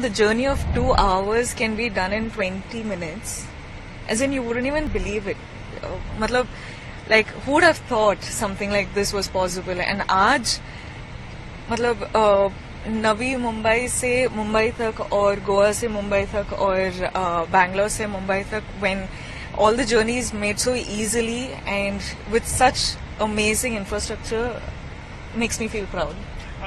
the journey of 2 hours can be done in 20 minutes. As in, you wouldn't even believe it. Matlab, like, who would have thought something like this was possible? And आज, मतलब नवी मुंबई से मुंबई तक और गोवा से मुंबई तक और बैंगलोर से मुंबई तक, when all the journey is made so easily and with such amazing infrastructure, makes me feel proud.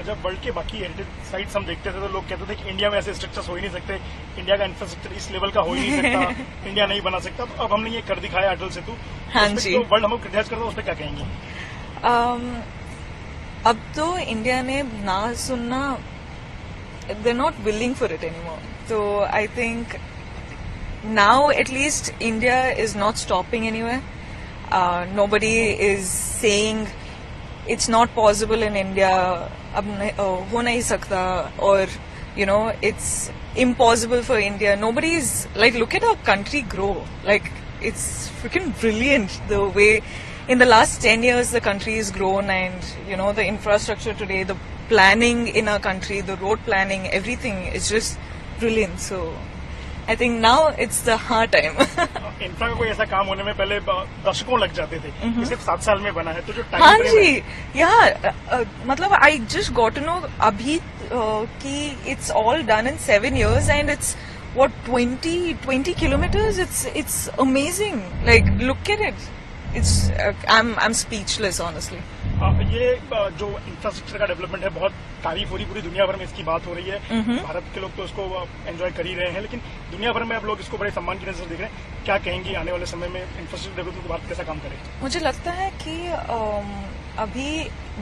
जब वर्ल्ड के बाकी हेरिटेज साइट्स हम देखते थे तो लोग कहते थे कि इंडिया में ऐसे स्ट्रक्चर्स हो ही नहीं सकते, इंडिया का इंफ्रास्ट्रक्चर इस लेवल का हो ही नहीं सकता, इंडिया नहीं बना सकता। तो अब हमने ये कर दिखाया अटल सेतु। हाँ जी। तो वर्ल्ड हम क्रिटिसाइज करते हैं, उस पर क्या कहेंगे? अब तो इंडिया ने ना सुनना, they not willing for it anymore. तो I think now at least India is not stopping anywhere. Nobody is saying it's not possible in India, ab ho nahi sakta, or it's impossible for India. Nobody is like, look at our country grow. Like, it's freaking brilliant the way in the last 10 years the country has grown, and the infrastructure today, the planning in our country, the road planning, everything is just brilliant. So I think now it's the hard time. Infra का कोई ऐसा काम होने में पहले दशकों लग जाते थे, सिर्फ 7 साल में बना है, तो जो टाइम हाँ जी, मतलब I just got to know अभी कि it's all done in 7 years and it's what 20 kilometers. It's amazing. Like, look at it. It's I'm speechless honestly. ये जो इंफ्रास्ट्रक्चर का डेवलपमेंट है, बहुत तारीफ हो रही, पूरी दुनिया भर में इसकी बात हो रही है। भारत के लोग तो इसको एंजॉय कर ही रहे हैं, लेकिन दुनिया भर में अब लोग इसको बड़े सम्मान की नजर से देख रहे हैं। क्या कहेंगी आने वाले समय में इंफ्रास्ट्रक्चर डेवलपमेंट के बाद कैसा काम करे? मुझे लगता है कि अभी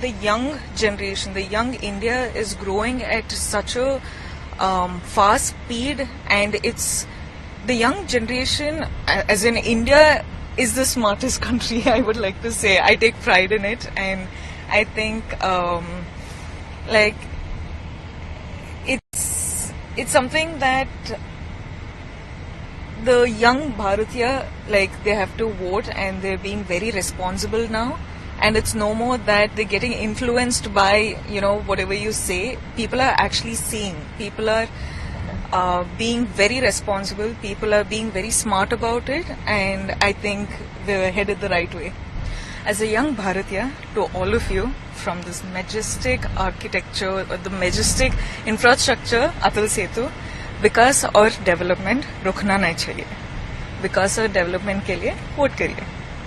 the young generation, the young India is growing at such a fast speed, and it's the young generation as in India is the smartest country, I would like to say. I take pride in it, and I think like it's something that the young Bharatiya, like, they have to vote, and they're being very responsible now, and it's no more that they're getting influenced by whatever you say. People are actually seeing, people are being very responsible, people are being very smart about it, and I think we're headed the right way. As a young Bharatiya, to all of you, from this majestic architecture, or the majestic infrastructure, Atal Setu, विकास और development रुकना नहीं चाहिए। विकास और development के लिए vote करिए।